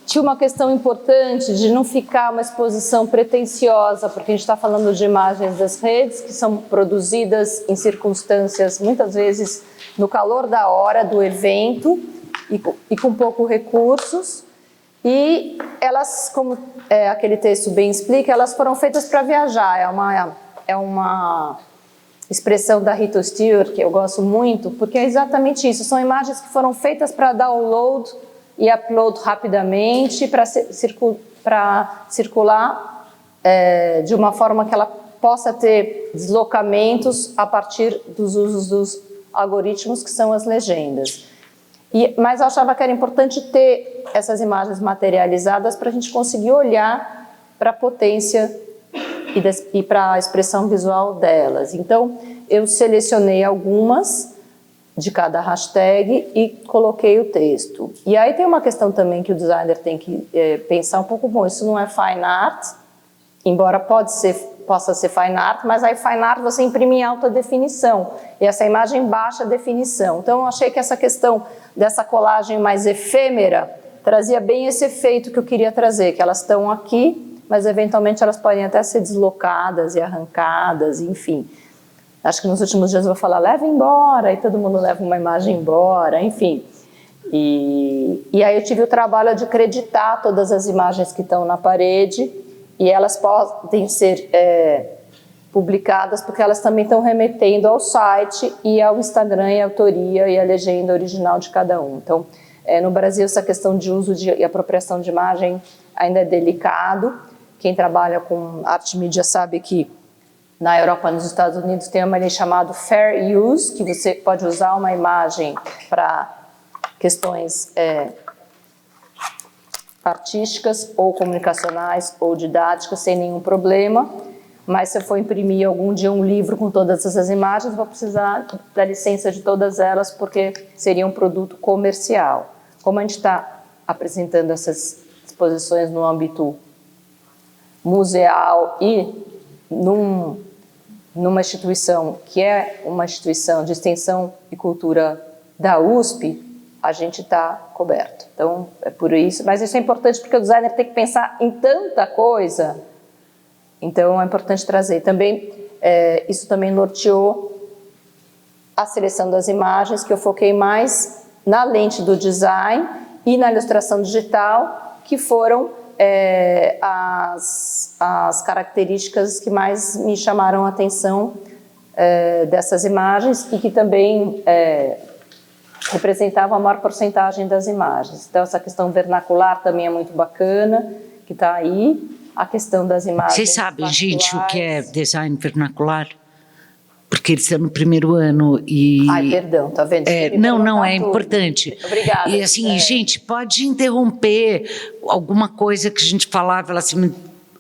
tinha uma questão importante de não ficar uma exposição pretensiosa, porque a gente está falando de imagens das redes que são produzidas em circunstâncias, muitas vezes, no calor da hora do evento e com pouco recursos. E elas, como aquele texto bem explica, elas foram feitas para viajar. É uma expressão da Rita Stewart, que eu gosto muito, porque é exatamente isso. São imagens que foram feitas para download e upload rapidamente, para circular de uma forma que ela possa ter deslocamentos a partir dos usos dos algoritmos, que são as legendas. Mas eu achava que era importante ter essas imagens materializadas para a gente conseguir olhar para a potência e para a expressão visual delas. Então, eu selecionei algumas de cada hashtag e coloquei o texto. E aí tem uma questão também que o designer tem que pensar um pouco, bom, isso não é fine art, embora possa ser fine art, mas aí fine art você imprime em alta definição, e essa imagem baixa definição. Então eu achei que essa questão dessa colagem mais efêmera trazia bem esse efeito que eu queria trazer, que elas estão aqui, mas eventualmente elas podem até ser deslocadas e arrancadas, enfim. Acho que nos últimos dias eu vou falar, leva embora, e todo mundo leva uma imagem embora, enfim. E aí eu tive o trabalho de acreditar todas as imagens que estão na parede, e elas podem ser publicadas, porque elas também estão remetendo ao site e ao Instagram, e a autoria e a legenda original de cada um. Então, no Brasil, essa questão de uso e apropriação de imagem ainda é delicado. Quem trabalha com arte mídia sabe que na Europa, nos Estados Unidos, tem uma lei chamada Fair Use, que você pode usar uma imagem para questões artísticas ou comunicacionais ou didáticas sem nenhum problema, mas se eu for imprimir algum dia um livro com todas essas imagens, vou precisar da licença de todas elas, porque seria um produto comercial. Como a gente está apresentando essas exposições no âmbito museal e numa instituição que é uma instituição de extensão e cultura da USP, a gente está coberto. Então, é por isso. Mas isso é importante porque o designer tem que pensar em tanta coisa. Então, é importante trazer. Também, isso também norteou a seleção das imagens, que eu foquei mais na lente do design e na ilustração digital, que foram as características que mais me chamaram a atenção dessas imagens e que também representavam a maior porcentagem das imagens. Então, essa questão vernacular também é muito bacana, que está aí. A questão das imagens. Vocês sabem, gente, o que é design vernacular? Porque eles estão no primeiro ano e... Ai, perdão, tá vendo? Não, é importante. Obrigada. E assim, gente, pode interromper alguma coisa que a gente falava, assim,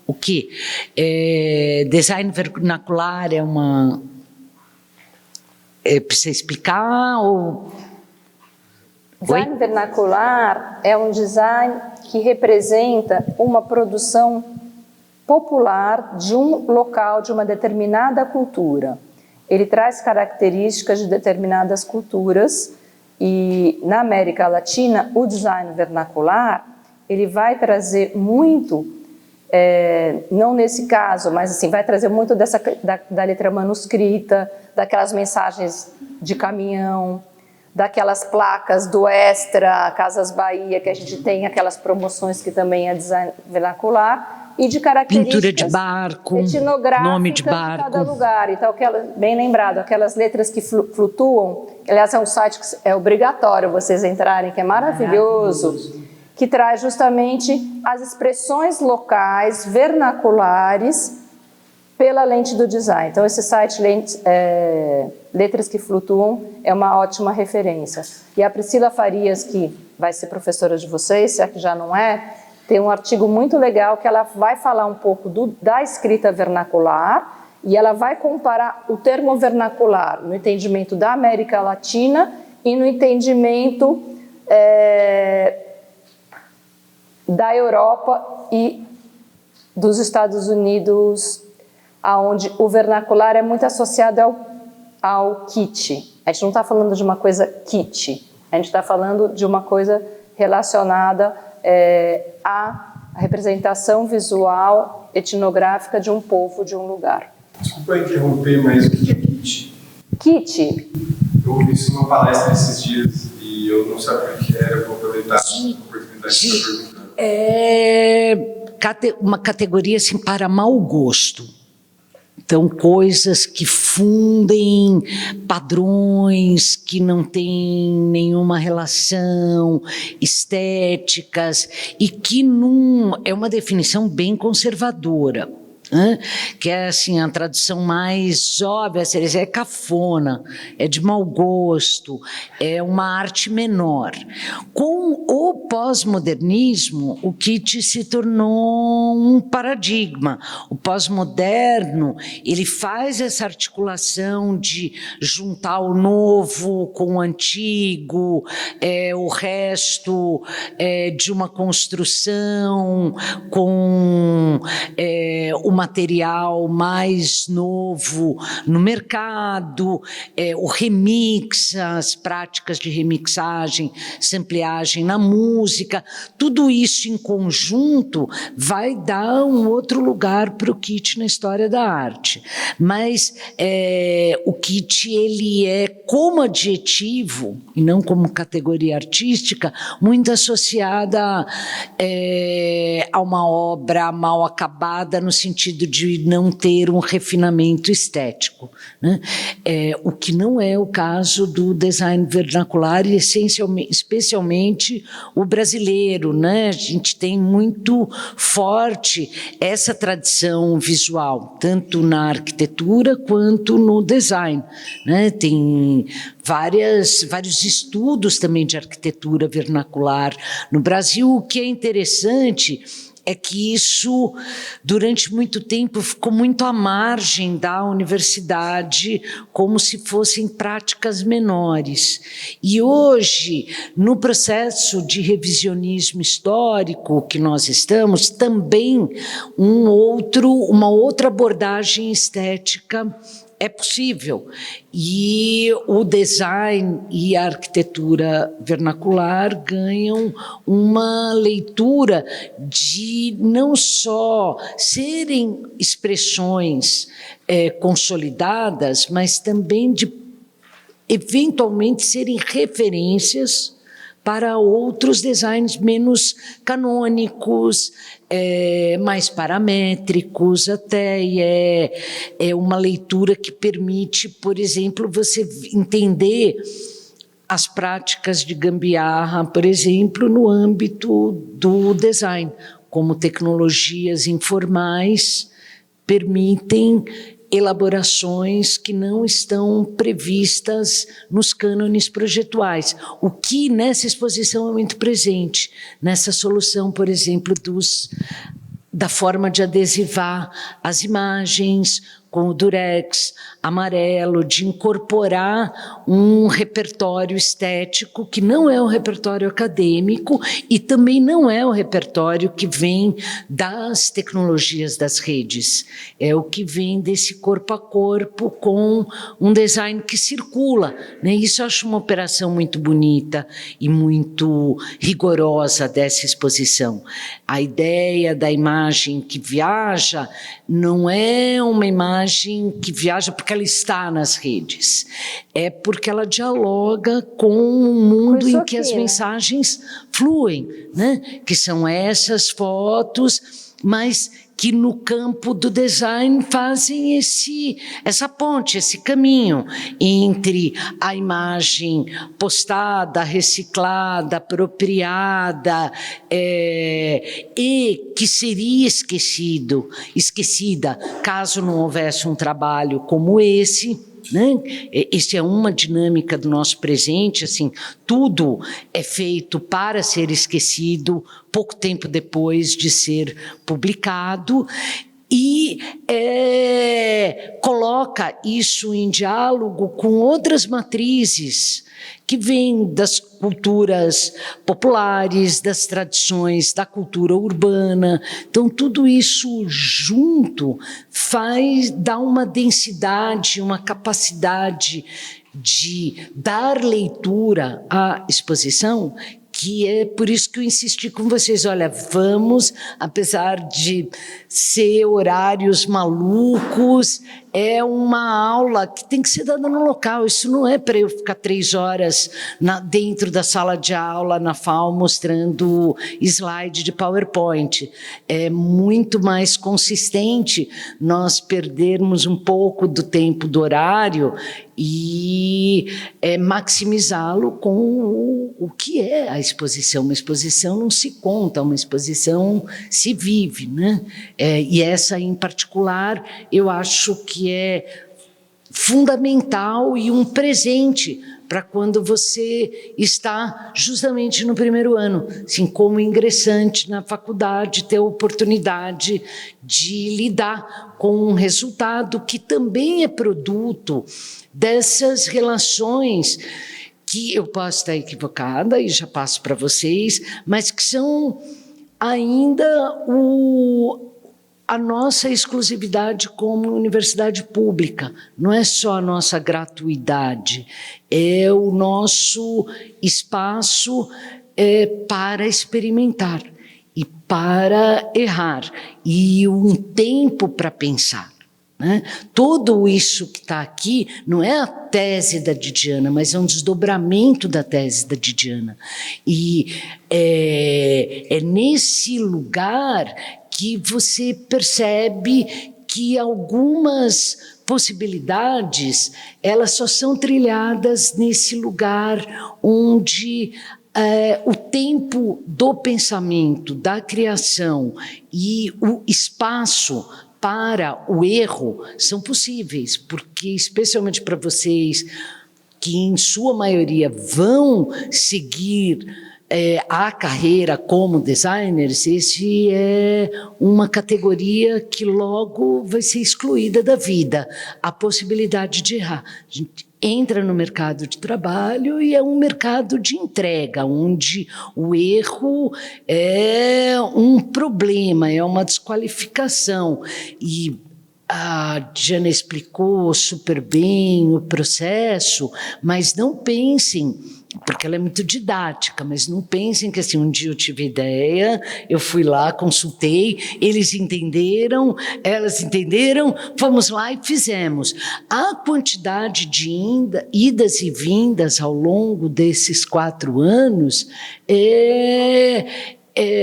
o quê? Design vernacular é uma... precisa explicar ou... Design vernacular é um design que representa uma produção popular de um local, de uma determinada cultura. Ele traz características de determinadas culturas e na América Latina o design vernacular ele vai trazer muito, não nesse caso, mas assim, vai trazer muito da letra manuscrita, daquelas mensagens de caminhão, daquelas placas do Extra, Casas Bahia, que a gente tem aquelas promoções que também é design vernacular, e de características pintura de barco, nome de barco, de cada lugar. Então, bem lembrado, aquelas letras que flutuam, aliás, é um site que é obrigatório vocês entrarem, que é maravilhoso, que traz justamente as expressões locais, vernaculares, pela lente do design. Então, esse site, Letras que Flutuam, é uma ótima referência. E a Priscila Farias, que vai ser professora de vocês, se é que já não é, tem um artigo muito legal que ela vai falar um pouco da escrita vernacular e ela vai comparar o termo vernacular no entendimento da América Latina e no entendimento da Europa e dos Estados Unidos, onde o vernacular é muito associado ao kitsch. A gente não está falando de uma coisa kitsch, a gente está falando de uma coisa relacionada à representação visual etnográfica de um povo, de um lugar. Desculpa interromper, mas o que é kit? Kit? Eu ouvi isso numa palestra esses dias e eu não sabia o que era, eu vou aproveitar a oportunidade para perguntar. É uma categoria assim, para mau gosto. Então, coisas que fundem padrões que não têm nenhuma relação, estéticas, e que é uma definição bem conservadora. Que é assim, a tradução mais óbvia, é cafona, é de mau gosto, é uma arte menor. Com o pós-modernismo, o kit se tornou um paradigma. O pós-moderno, ele faz essa articulação de juntar o novo com o antigo, o resto de uma construção com o material mais novo no mercado, o remix, as práticas de remixagem, sampleagem na música, tudo isso em conjunto vai dar um outro lugar para o kit na história da arte. Mas o kit, ele é como adjetivo, e não como categoria artística, muito associada a uma obra mal acabada, no sentido de não ter um refinamento estético, né? O que não é o caso do design vernacular e especialmente o brasileiro, né? A gente tem muito forte essa tradição visual, tanto na arquitetura quanto no design, né? Tem vários estudos também de arquitetura vernacular no Brasil. O que é interessante é que isso, durante muito tempo, ficou muito à margem da universidade, como se fossem práticas menores. E hoje, no processo de revisionismo histórico que nós estamos, também uma outra abordagem estética é possível. E o design e a arquitetura vernacular ganham uma leitura de não só serem expressões consolidadas, mas também de, eventualmente, serem referências para outros designs menos canônicos, mais paramétricos até, e é uma leitura que permite, por exemplo, você entender as práticas de gambiarra, por exemplo, no âmbito do design, como tecnologias informais permitem elaborações que não estão previstas nos cânones projetuais, o que nessa exposição é muito presente, nessa solução, por exemplo, da forma de adesivar as imagens com o durex amarelo, de incorporar um repertório estético que não é um repertório acadêmico e também não é o repertório que vem das tecnologias das redes. É o que vem desse corpo a corpo com um design que circula, né? Isso eu acho uma operação muito bonita e muito rigorosa dessa exposição. A ideia da imagem que viaja não é uma imagem que viaja porque ela está nas redes, é porque ela dialoga com um mundo em que as mensagens fluem, né? Que são essas fotos, mas que no campo do design fazem essa ponte, esse caminho entre a imagem postada, reciclada, apropriada, e que seria esquecida caso não houvesse um trabalho como esse, né? Essa é uma dinâmica do nosso presente, assim, tudo é feito para ser esquecido pouco tempo depois de ser publicado, e coloca isso em diálogo com outras matrizes que vêm das culturas populares, das tradições da cultura urbana. Então, tudo isso junto dá uma densidade, uma capacidade de dar leitura à exposição que é por isso que eu insisti com vocês, olha, vamos, apesar de ser horários malucos, é uma aula que tem que ser dada no local, isso não é para eu ficar 3 horas dentro da sala de aula, na FAO, mostrando slide de PowerPoint. É muito mais consistente nós perdermos um pouco do tempo do horário e maximizá-lo com o que é a exposição. Uma exposição não se conta, uma exposição se vive, né? E essa em particular, eu acho que é fundamental e um presente para quando você está justamente no primeiro ano, assim, como ingressante na faculdade, ter a oportunidade de lidar com um resultado que também é produto dessas relações que eu posso estar equivocada e já passo para vocês, mas que são ainda a nossa exclusividade como universidade pública. Não é só a nossa gratuidade, é o nosso espaço para experimentar e para errar, e um tempo para pensar. Né? Tudo isso que está aqui não é a tese da Didiana, mas é um desdobramento da tese da Didiana. E é nesse lugar que você percebe que algumas possibilidades elas só são trilhadas nesse lugar onde o tempo do pensamento, da criação e o espaço para o erro são possíveis, porque especialmente para vocês que em sua maioria vão seguir a carreira como designers, esse é uma categoria que logo vai ser excluída da vida, a possibilidade de errar. A gente entra no mercado de trabalho e é um mercado de entrega, onde o erro é um problema, é uma desqualificação. E a Diana explicou super bem o processo, mas não pensem, porque ela é muito didática, mas não pensem que assim, um dia eu tive ideia, eu fui lá, consultei, eles entenderam, elas entenderam, fomos lá e fizemos. A quantidade de idas e vindas ao longo desses 4 anos é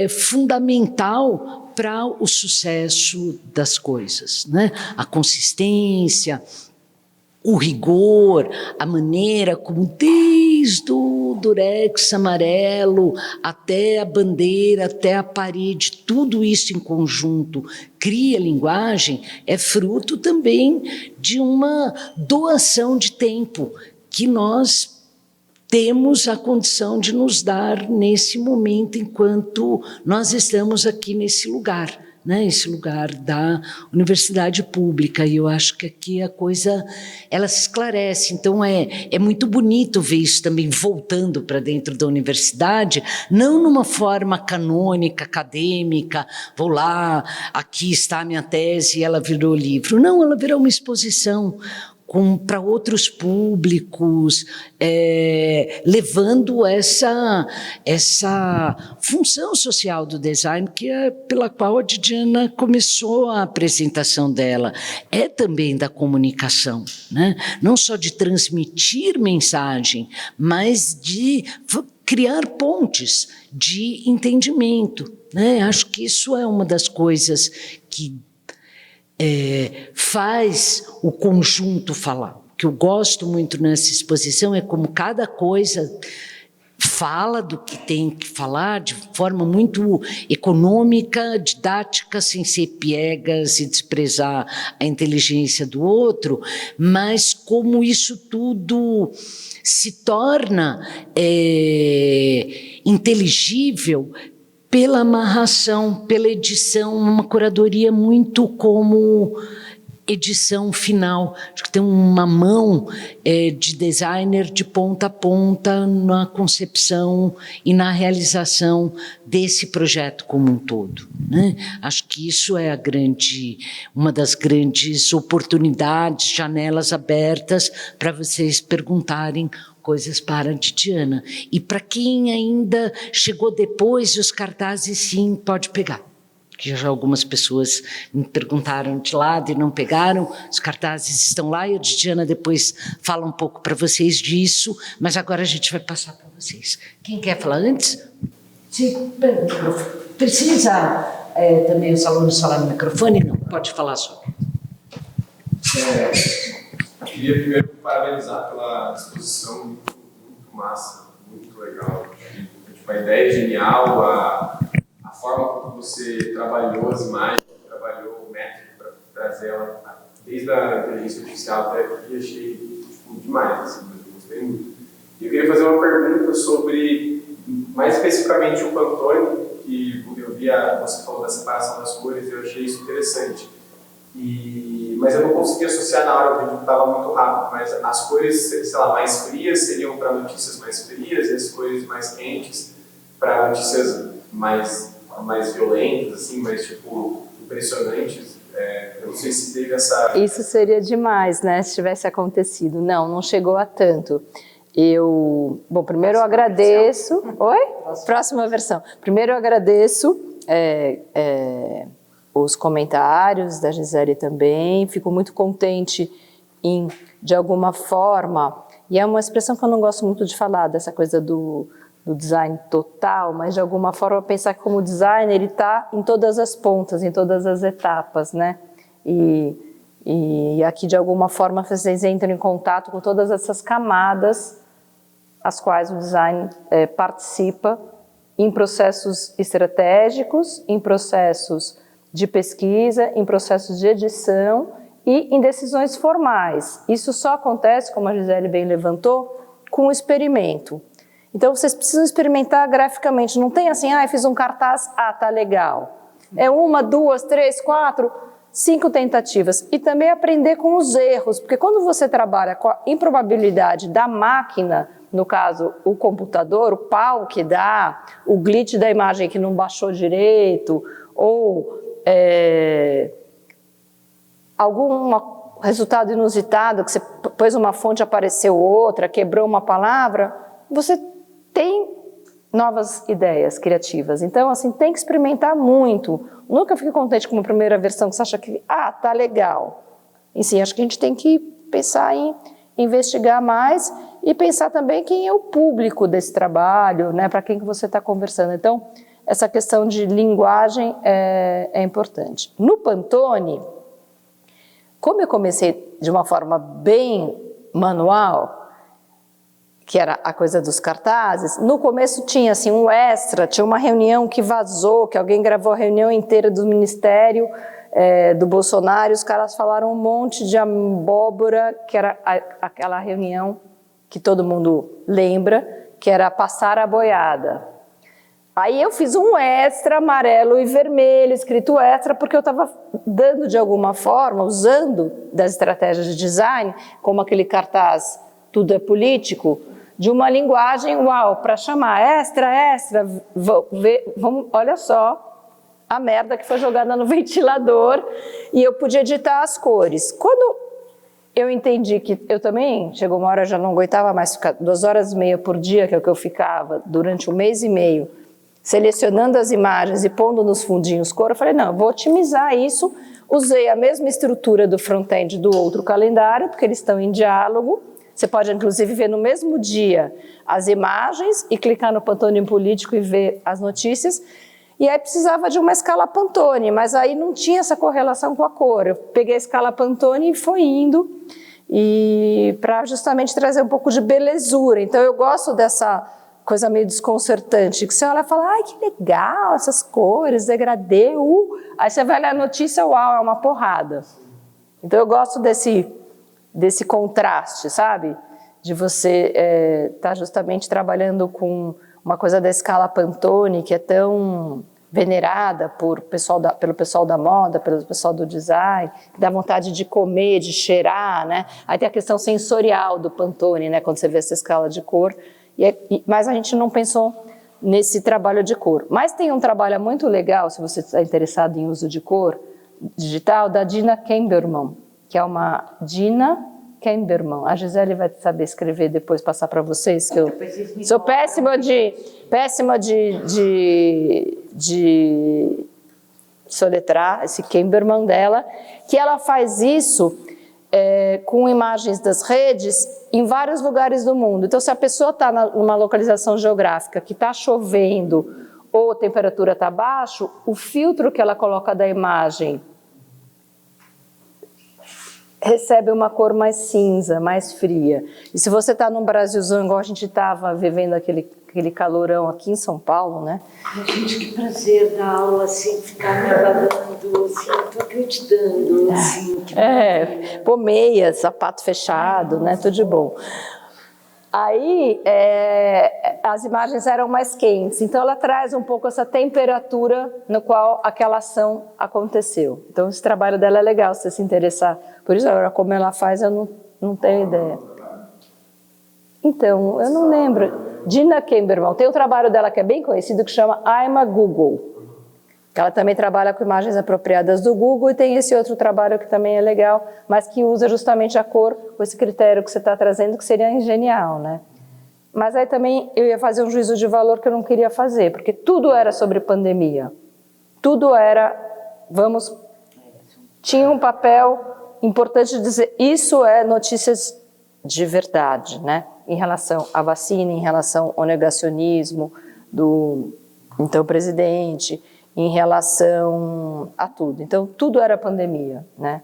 fundamental para o sucesso das coisas, né? A consistência, o rigor, a maneira como desde o durex amarelo até a bandeira, até a parede, tudo isso em conjunto cria linguagem, é fruto também de uma doação de tempo que nós temos a condição de nos dar nesse momento enquanto nós estamos aqui nesse lugar, né? Esse lugar da universidade pública, e eu acho que aqui a coisa ela se esclarece. Então é muito bonito ver isso também voltando para dentro da universidade, não numa forma canônica, acadêmica, vou lá, aqui está a minha tese e ela virou livro. Não, ela virou uma exposição para outros públicos, levando essa função social do design, que é pela qual a Didiana começou a apresentação dela. É também da comunicação, né? Não só de transmitir mensagem, mas de criar pontes de entendimento, né? Acho que isso é uma das coisas que faz o conjunto falar. O que eu gosto muito nessa exposição é como cada coisa fala do que tem que falar de forma muito econômica, didática, sem ser piegas e desprezar a inteligência do outro, mas como isso tudo se torna inteligível pela amarração, pela edição, uma curadoria muito como edição final. Acho que tem uma mão de designer de ponta a ponta na concepção e na realização desse projeto como um todo, né? Acho que isso é uma das grandes oportunidades, janelas abertas para vocês perguntarem coisas para a Didiana. E para quem ainda chegou depois, os cartazes, sim, pode pegar. Que já algumas pessoas me perguntaram de lado e não pegaram, os cartazes estão lá e a Didiana depois fala um pouco para vocês disso, mas agora a gente vai passar para vocês. Quem quer falar antes? Sim, precisa também os alunos falar no microfone? Não, pode falar só. Eu queria primeiro parabenizar pela exposição, muito massa, muito legal. Tipo, a ideia é genial, a forma como você trabalhou as imagens, trabalhou o método para trazer ela, desde a inteligência artificial até aqui, achei tipo, demais, assim, eu gostei muito. E eu queria fazer uma pergunta sobre, mais especificamente, o Pantone, que eu vi você falou da separação das cores, e eu achei isso interessante. Mas eu não consegui associar na hora, o vídeo estava muito rápido, mas as cores, sei lá, mais frias seriam para notícias mais frias, e as cores mais quentes para notícias mais violentas, assim, mais, tipo, impressionantes. Eu não sei se teve essa... Isso seria demais, né, se tivesse acontecido. Não chegou a tanto. Bom, primeiro eu agradeço... Oi? Próxima versão. Primeiro eu agradeço os comentários da Gisele também, fico muito contente em, de alguma forma, e é uma expressão que eu não gosto muito de falar, dessa coisa do design total, mas de alguma forma pensar que como designer ele está em todas as pontas, em todas as etapas, né? E aqui de alguma forma vocês entram em contato com todas essas camadas as quais o design participa em processos estratégicos, em processos de pesquisa, em processos de edição e em decisões formais. Isso só acontece, como a Gisele bem levantou, com o experimento. Então, vocês precisam experimentar graficamente. Não tem assim, fiz um cartaz, tá legal. É 1, 2, 3, 4, 5 tentativas. E também aprender com os erros, porque quando você trabalha com a improbabilidade da máquina, no caso, o computador, o pau que dá, o glitch da imagem que não baixou direito, ou algum resultado inusitado, que você pôs uma fonte, apareceu outra, quebrou uma palavra, você tem novas ideias criativas. Então, assim, tem que experimentar muito. Nunca fique contente com uma primeira versão que você acha que, tá legal. E sim, acho que a gente tem que pensar em investigar mais e pensar também quem é o público desse trabalho, né, para quem que você está conversando. Então, essa questão de linguagem é importante. No Pantone, como eu comecei de uma forma bem manual, que era a coisa dos cartazes, no começo tinha assim um extra, tinha uma reunião que vazou, que alguém gravou a reunião inteira do Ministério do Bolsonaro, e os caras falaram um monte de abóbora, que era aquela reunião que todo mundo lembra, que era passar a boiada. Aí eu fiz um extra amarelo e vermelho, escrito extra, porque eu estava dando de alguma forma, usando das estratégias de design, como aquele cartaz Tudo é Político, de uma linguagem, para chamar extra, vamos, olha só a merda que foi jogada no ventilador, e eu podia editar as cores. Quando eu entendi que eu também, chegou uma hora, eu já não aguentava mais ficar 2h30 por dia, que é o que eu ficava durante 1 mês e meio, selecionando as imagens e pondo nos fundinhos cor, eu falei, não, eu vou otimizar isso, usei a mesma estrutura do front-end do outro calendário, porque eles estão em diálogo, você pode inclusive ver no mesmo dia as imagens e clicar no Pantone Político e ver as notícias, e aí precisava de uma escala Pantone, mas aí não tinha essa correlação com a cor, eu peguei a escala Pantone e foi indo, e para justamente trazer um pouco de belezura, então eu gosto dessa coisa meio desconcertante, que você olha e fala, ai, que legal, essas cores, degradê, aí você vai ler a notícia, uau, é uma porrada. Então eu gosto desse contraste, sabe? De você estar justamente trabalhando com uma coisa da escala Pantone, que é tão venerada pelo pessoal da moda, pelo pessoal do design, que dá vontade de comer, de cheirar, né? Aí tem a questão sensorial do Pantone, né? Quando você vê essa escala de cor. Mas a gente não pensou nesse trabalho de cor. Mas tem um trabalho muito legal, se você está interessado em uso de cor digital, da Dina Kemberman, que é uma Dina Kemberman. A Gisele vai saber escrever depois, passar para vocês, que eu sou péssima de soletrar esse Kemberman dela, que ela faz isso com imagens das redes em vários lugares do mundo. Então, se a pessoa está numa localização geográfica que está chovendo ou a temperatura está baixa, o filtro que ela coloca da imagem recebe uma cor mais cinza, mais fria. E se você está num Brasilzão, igual a gente estava vivendo aquele calorão aqui em São Paulo, né? Ai, gente, que prazer dar aula assim, ficar me babando, assim, eu tô acreditando, assim. Pôr meia, sapato fechado, né? Tudo de bom. Aí, as imagens eram mais quentes, então ela traz um pouco essa temperatura no qual aquela ação aconteceu. Então, esse trabalho dela é legal, se você se interessar. Por isso, agora, como ela faz, eu não tenho ideia. Então, eu não lembro. Dina Kemberman, tem um trabalho dela que é bem conhecido, que chama I'm a Google. Ela também trabalha com imagens apropriadas do Google, e tem esse outro trabalho que também é legal, mas que usa justamente a cor com esse critério que você está trazendo, que seria genial, né? Mas aí também eu ia fazer um juízo de valor que eu não queria fazer, porque tudo era sobre pandemia. Tudo era, tinha um papel importante de dizer, isso é notícias de verdade, né? Em relação à vacina, em relação ao negacionismo do então presidente, em relação a tudo. Então, tudo era pandemia, né?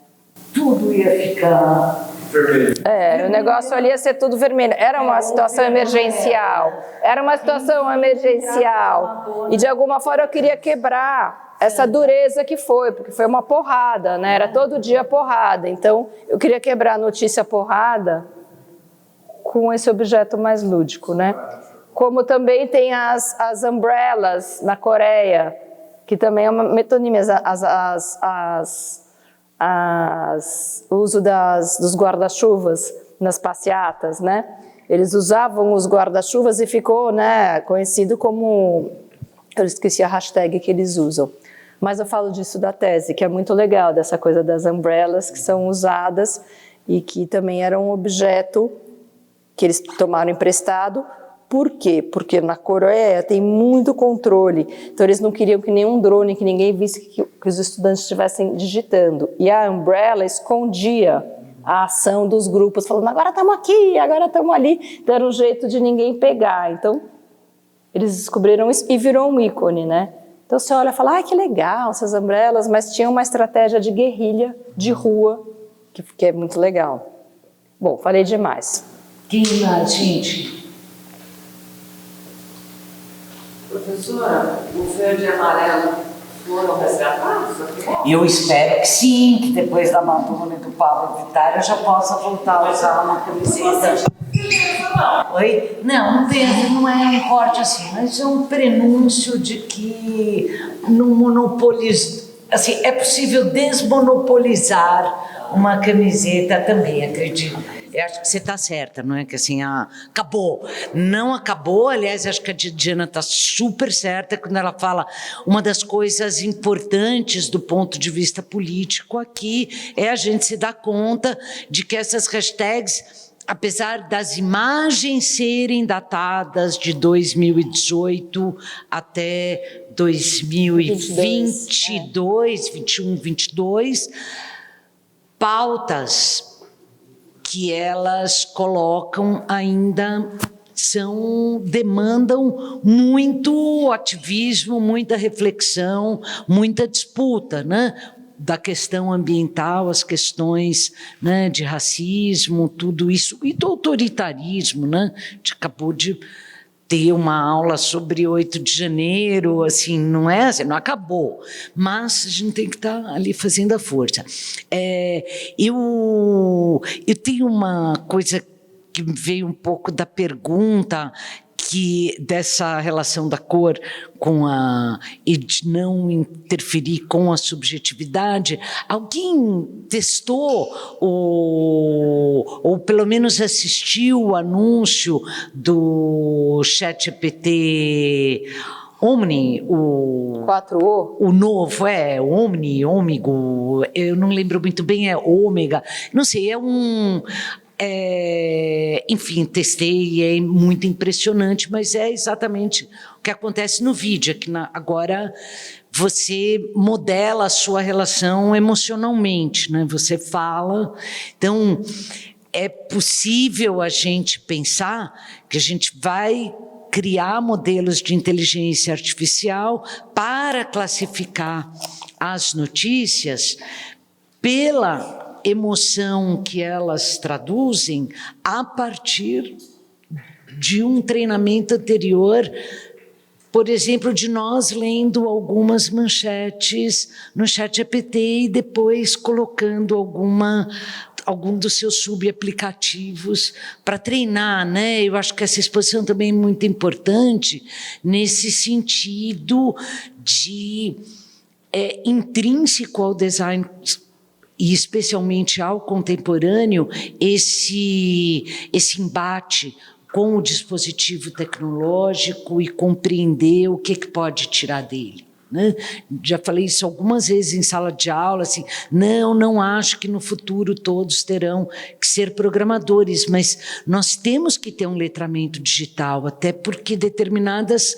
Tudo ia ficar vermelho. O negócio ali ia ser tudo vermelho. Era uma situação emergencial. Era uma situação emergencial. E, de alguma forma, eu queria quebrar essa dureza que foi, porque foi uma porrada, né? Era todo dia porrada. Então, eu queria quebrar a notícia porrada com esse objeto mais lúdico, né? Como também tem as umbrellas na Coreia, que também é uma metonímia, o uso dos guarda-chuvas nas passeatas, né? Eles usavam os guarda-chuvas e ficou, né, conhecido como... Eu esqueci a hashtag que eles usam. Mas eu falo disso da tese, que é muito legal, dessa coisa das umbrellas que são usadas e que também era um objeto que eles tomaram emprestado. Por quê? Porque na Coreia tem muito controle, então eles não queriam que nenhum drone, que ninguém visse que os estudantes estivessem digitando. E a Umbrella escondia a ação dos grupos, falando, agora estamos aqui, agora estamos ali. Então era um jeito de ninguém pegar. Então eles descobriram isso e virou um ícone, né? Então você olha e fala, que legal essas Umbrellas, mas tinha uma estratégia de guerrilha, de rua, que é muito legal. Bom, falei demais. Quem mais, gente? Professora, o verde e amarelo foram resgatados? Eu espero que sim, que depois da Madonna e do Pablo Vittar eu já possa voltar a usar uma camiseta. Oi? Não é um corte assim, mas é um prenúncio de que assim, é possível desmonopolizar uma camiseta também, acredito. Eu acho que você está certa, não é que assim, acabou. Não acabou, aliás, acho que a Diana está super certa quando ela fala uma das coisas importantes do ponto de vista político aqui é a gente se dar conta de que essas hashtags, apesar das imagens serem datadas de 2018 até 2022, 21, 22, pautas que elas colocam ainda demandam muito ativismo, muita reflexão, muita disputa, né? Da questão ambiental, as questões, né, de racismo, tudo isso, e do autoritarismo, né? A gente acabou de ter uma aula sobre 8 de janeiro, assim, não é assim, não acabou, mas a gente tem que estar ali fazendo a força. Eu tenho uma coisa que veio um pouco da pergunta, dessa relação da cor e de não interferir com a subjetividade, alguém testou ou pelo menos assistiu o anúncio do ChatGPT Omni, o 4O? O novo, o Omni, Ômigo, eu não lembro muito bem, é Ômega, não sei, enfim, testei e é muito impressionante, mas é exatamente o que acontece no vídeo, que agora você modela a sua relação emocionalmente, né? Você fala, então é possível a gente pensar que a gente vai criar modelos de inteligência artificial para classificar as notícias pela emoção que elas traduzem a partir de um treinamento anterior, por exemplo, de nós lendo algumas manchetes no ChatGPT e depois colocando algum dos seus subaplicativos para treinar, né? Eu acho que essa exposição também é muito importante nesse sentido de intrínseco ao design e especialmente ao contemporâneo, esse embate com o dispositivo tecnológico e compreender o que pode tirar dele. Né? Já falei isso algumas vezes em sala de aula, assim, não acho que no futuro todos terão que ser programadores, mas nós temos que ter um letramento digital, até porque determinadas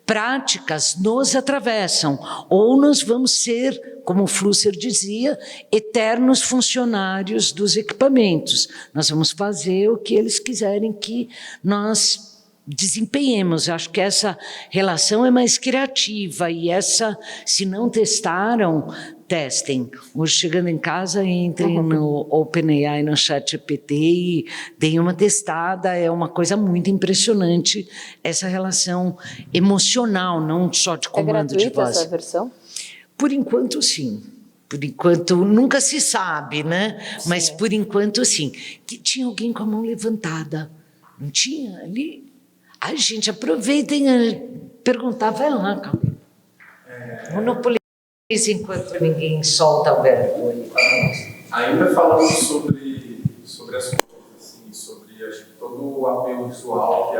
práticas nos atravessam, ou nós vamos ser, como o Flusser dizia, eternos funcionários dos equipamentos. Nós vamos fazer o que eles quiserem que nós desempenhemos. Acho que essa relação é mais criativa e se não testaram, testem. Hoje, chegando em casa, entrem no OpenAI, no ChatGPT e deem uma testada. É uma coisa muito impressionante essa relação emocional, não só de comando de voz. É gratuita essa versão? Por enquanto, sim. Por enquanto, nunca se sabe, né? Sim. Mas, por enquanto, sim. Tinha alguém com a mão levantada. Não tinha ali? Ai, gente, aproveitem a perguntar. Vai lá, calma. Monopoliza enquanto ninguém solta o verbo. Ainda falando sobre as coisas, assim, sobre acho que todo o apelo visual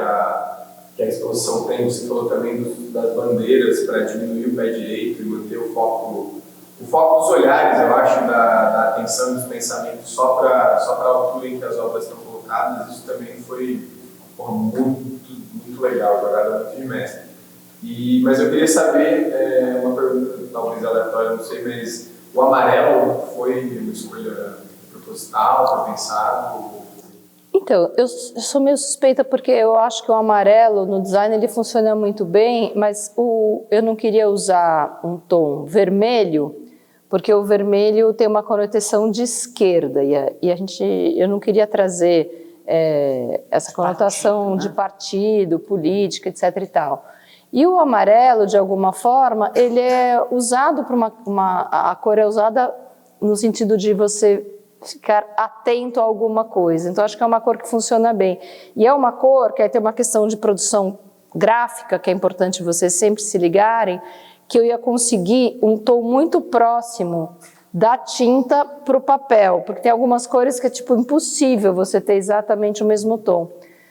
que a exposição tem, você falou também das bandeiras para diminuir o pé direito e manter o foco dos olhares, eu acho, da atenção e dos pensamentos só para a altura em que as obras estão colocadas. Isso também foi muito legal, jogada muito de mestre. Mas eu queria saber, uma pergunta talvez aleatória, não sei, mas o amarelo foi uma escolha proposital, foi pensado? Então, eu sou meio suspeita porque eu acho que o amarelo no design ele funciona muito bem, mas eu não queria usar um tom vermelho, porque o vermelho tem uma conotação de esquerda e eu não queria trazer essa conotação partido, né? De partido, política, etc. e tal. E o amarelo, de alguma forma, ele é usado para a cor é usada no sentido de você ficar atento a alguma coisa. Então, acho que é uma cor que funciona bem. E é uma cor que aí tem uma questão de produção gráfica, que é importante vocês sempre se ligarem, que eu ia conseguir um tom muito próximo da tinta para o papel, porque tem algumas cores que é tipo impossível você ter exatamente o mesmo tom.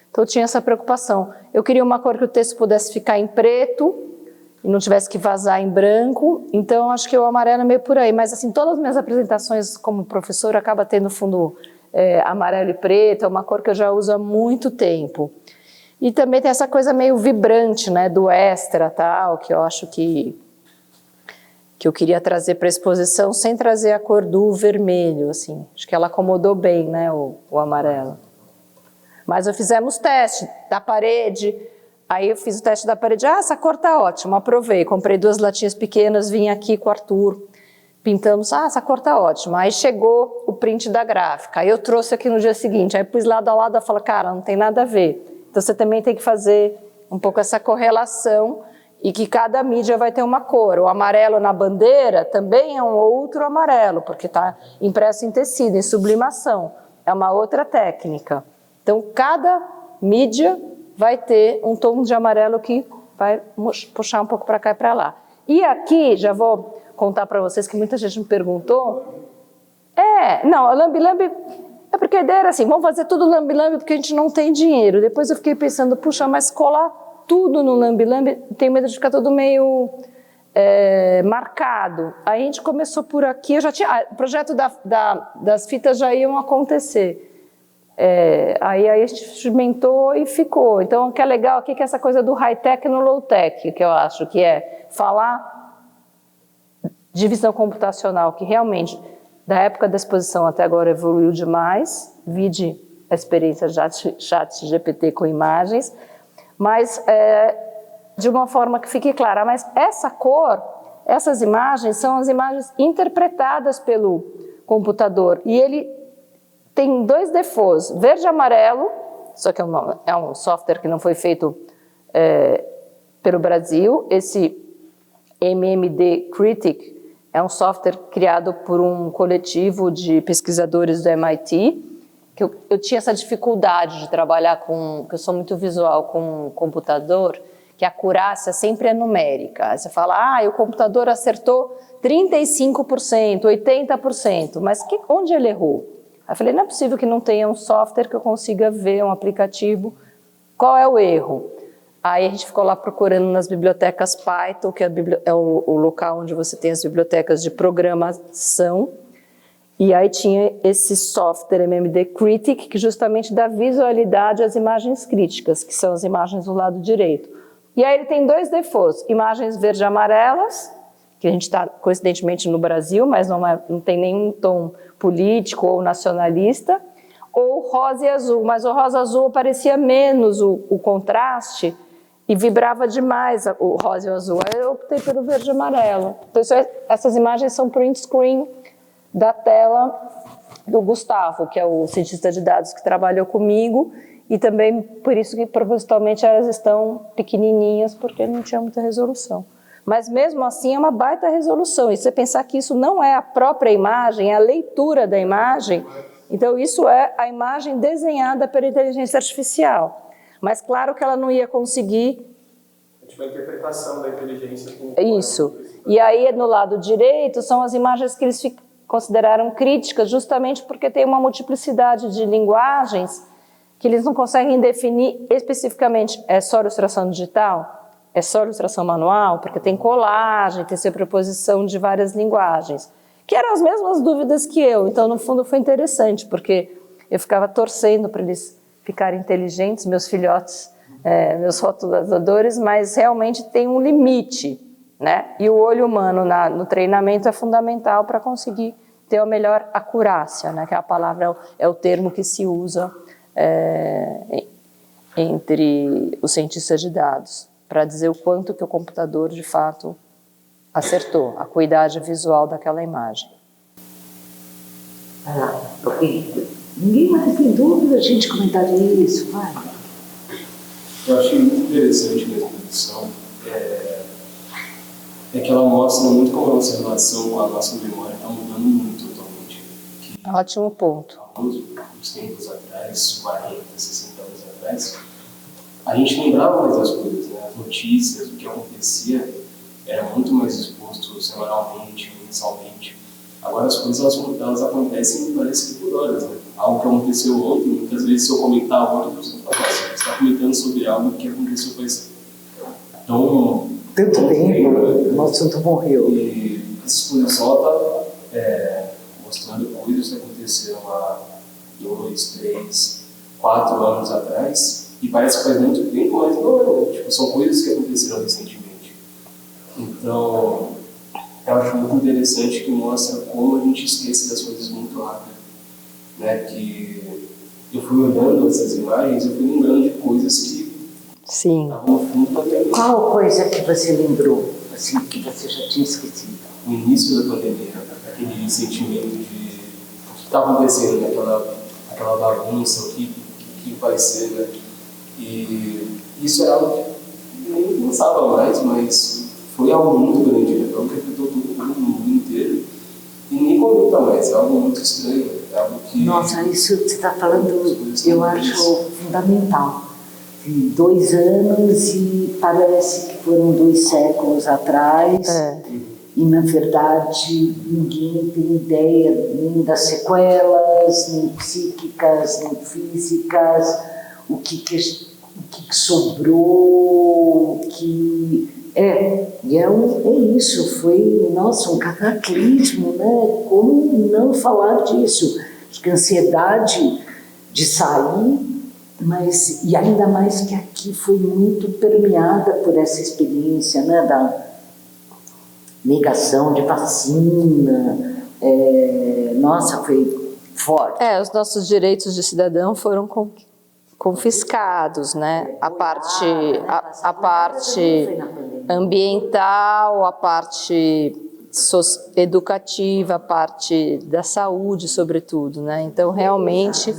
Então eu tinha essa preocupação. Eu queria uma cor que o texto pudesse ficar em preto e não tivesse que vazar em branco, então acho que o amarelo é meio por aí. Mas assim, todas as minhas apresentações como professora acaba tendo fundo amarelo e preto, é uma cor que eu já uso há muito tempo. E também tem essa coisa meio vibrante, né, do extra, tal, que eu acho que eu queria trazer para a exposição sem trazer a cor do vermelho, assim. Acho que ela acomodou bem, né, o amarelo. Mas fizemos teste da parede, aí eu fiz o teste da parede, essa cor tá ótima, aprovei, comprei 2 latinhas pequenas, vim aqui com o Arthur, pintamos, essa cor tá ótima. Aí chegou o print da gráfica, aí eu trouxe aqui no dia seguinte, aí pus lado a lado, ela falou, cara, não tem nada a ver. Então você também tem que fazer um pouco essa correlação, e que cada mídia vai ter uma cor. O amarelo na bandeira também é um outro amarelo, porque está impresso em tecido, em sublimação. É uma outra técnica. Então, cada mídia vai ter um tom de amarelo que vai puxar um pouco para cá e para lá. E aqui, já vou contar para vocês que muita gente me perguntou. Não, a lambe-lambe, é porque a ideia era assim, vamos fazer tudo lambe-lambe porque a gente não tem dinheiro. Depois eu fiquei pensando, puxa, mas colar tudo no lambe-lambe, tenho medo de ficar todo meio marcado. Aí a gente começou por aqui, o projeto das fitas já iam acontecer. Aí a gente experimentou e ficou. Então o que é legal aqui é que essa coisa do high-tech no low-tech, que eu acho que é falar de visão computacional, que realmente da época da exposição até agora evoluiu demais, vide a experiência chat GPT com imagens, mas de uma forma que fique clara, mas essa cor, essas imagens são as imagens interpretadas pelo computador, e ele tem 2 defaults, verde e amarelo, só que é um software que não foi feito pelo Brasil, esse MMD Critic, é um software criado por um coletivo de pesquisadores do MIT, que eu tinha essa dificuldade de trabalhar que eu sou muito visual com computador, que a acurácia sempre é numérica. Aí você fala, o computador acertou 35%, 80%, mas onde ele errou? Aí eu falei, não é possível que não tenha um software que eu consiga ver, um aplicativo, qual é o erro? Aí a gente ficou lá procurando nas bibliotecas Python, que é o local onde você tem as bibliotecas de programação, e aí tinha esse software MMD Critic, que justamente dá visualidade às imagens críticas, que são as imagens do lado direito. E aí ele tem 2 defaults, imagens verde e amarelas, que a gente está coincidentemente no Brasil, mas não tem nenhum tom político ou nacionalista, ou rosa e azul, mas o rosa azul aparecia menos o contraste, e vibrava demais o rosa e o azul. Aí eu optei pelo verde e amarelo. Então essas imagens são print screen da tela do Gustavo, que é o cientista de dados que trabalhou comigo, e também por isso que propositalmente elas estão pequenininhas, porque não tinha muita resolução. Mas mesmo assim é uma baita resolução, e se você pensar que isso não é a própria imagem, é a leitura da imagem, então isso é a imagem desenhada pela inteligência artificial. Mas claro que ela não ia conseguir... Tipo, a interpretação da inteligência... Isso. E aí, no lado direito, são as imagens que eles consideraram críticas, justamente porque tem uma multiplicidade de linguagens que eles não conseguem definir especificamente. É só ilustração digital? É só ilustração manual? Porque tem colagem, tem sobreposição de várias linguagens. Que eram as mesmas dúvidas que eu. Então, no fundo, foi interessante, porque eu ficava torcendo para eles ficarem inteligentes, meus filhotes, meus rotulizadores, mas realmente tem um limite, né? E o olho humano no treinamento é fundamental para conseguir ter a melhor acurácia, né? Que a palavra é o termo que se usa entre os cientistas de dados, para dizer o quanto que o computador, de fato, acertou a acuidade visual daquela imagem. Ninguém mais tem dúvida, a gente comentaria isso, vai. Eu achei muito interessante nessa produção é que ela mostra muito como a nossa relação com a nossa memória está mudando muito atualmente. Ótimo ponto. Há uns tempos atrás, 40, 60 anos atrás, a gente lembrava mais das coisas, né? As notícias, o que acontecia era muito mais exposto semanalmente, mensalmente. Agora as coisas elas acontecem, parece que por horas, né? Algo que aconteceu ontem, muitas vezes se eu comentar ontem, você está comentando sobre algo que aconteceu faz tanto tempo, o assunto morreu. E essa exposição está mostrando coisas que aconteceram há 2, 3, 4 anos atrás, e parece que faz muito tempo, mas não, tipo, são coisas que aconteceram recentemente. Então, eu acho muito interessante que mostra como a gente esquece das coisas muito rápido, né? Que eu fui olhando essas imagens, eu fui lembrando de coisas que estavam no fundo da minha mente. Qual coisa que você lembrou, assim, que você já tinha esquecido? No início da pandemia, aquele sentimento de o que está acontecendo, né? Aquela bagunça, o que vai ser, né? E isso é algo que eu nem pensava mais, mas foi algo muito grande, né? Algo que afetou todo mundo, no mundo inteiro. E nem comenta mais, é algo muito estranho, é algo que... Nossa, isso que você está falando, eu acho fundamental. 2 anos e parece que foram 2 séculos atrás. E, na verdade, ninguém tem ideia nem das sequelas, nem psíquicas, nem físicas, o que sobrou, é isso, foi, nossa, um cataclismo, né? Como não falar disso? Acho que a ansiedade de sair, mas, e ainda mais que aqui foi muito permeada por essa experiência, né, da negação de vacina, nossa, foi forte. Os nossos direitos de cidadão foram confiscados, né? A parte ambiental, a parte educativa, a parte da saúde, sobretudo, né? Então, realmente,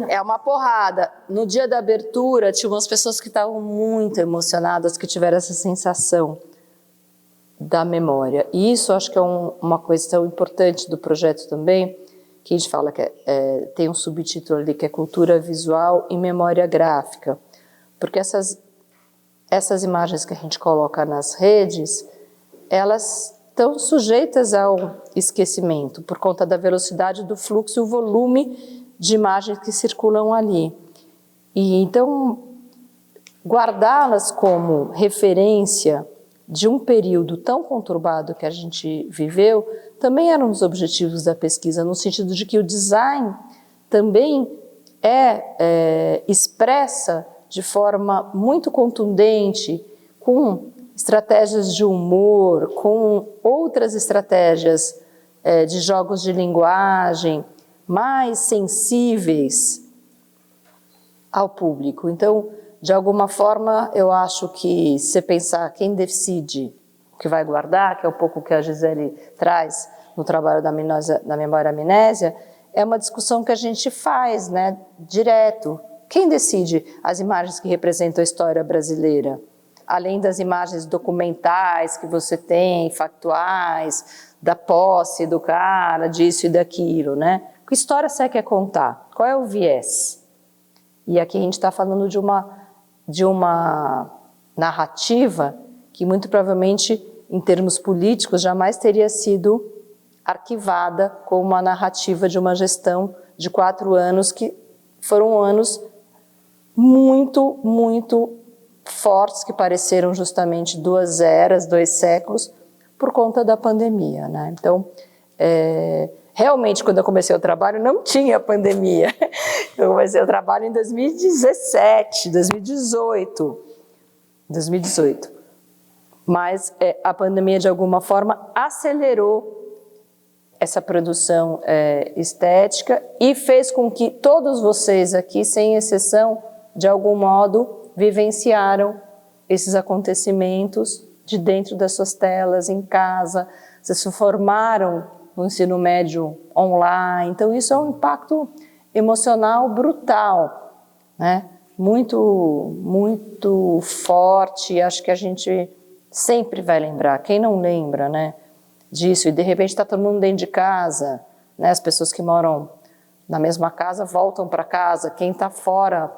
é uma porrada. No dia da abertura, tinha umas pessoas que estavam muito emocionadas, que tiveram essa sensação da memória. E isso acho que é uma questão importante do projeto também, que a gente fala que tem um subtítulo ali que é Cultura Visual e Memória Gráfica, porque essas imagens que a gente coloca nas redes, elas estão sujeitas ao esquecimento por conta da velocidade do fluxo e o volume de imagens que circulam ali. E então, guardá-las como referência de um período tão conturbado que a gente viveu, também era um dos objetivos da pesquisa, no sentido de que o design também expressa de forma muito contundente, com estratégias de humor, com outras estratégias de jogos de linguagem, mais sensíveis ao público. Então, de alguma forma, eu acho que se você pensar quem decide o que vai guardar, que é um pouco o que a Gisele traz no trabalho da memória amnésia, é uma discussão que a gente faz, né, direto. Quem decide as imagens que representam a história brasileira? Além das imagens documentais que você tem, factuais, da posse do cara, disso e daquilo, né? Que história você quer contar? Qual é o viés? E aqui a gente está falando de uma narrativa que muito provavelmente, em termos políticos, jamais teria sido arquivada como uma narrativa de uma gestão de 4 anos, que foram anos muito, muito fortes, que pareceram justamente 2 eras, 2 séculos, por conta da pandemia, né? Então, realmente, quando eu comecei o trabalho, não tinha pandemia. Eu comecei o trabalho em 2017, 2018. Mas a pandemia, de alguma forma, acelerou essa produção estética e fez com que todos vocês aqui, sem exceção, de algum modo, vivenciaram esses acontecimentos de dentro das suas telas, em casa, vocês se formaram no ensino médio online. Então, isso é um impacto emocional brutal, né? Muito, muito forte. Acho que a gente sempre vai lembrar. Quem não lembra, né, disso? E de repente está todo mundo dentro de casa, né? As pessoas que moram na mesma casa voltam para casa. Quem está fora,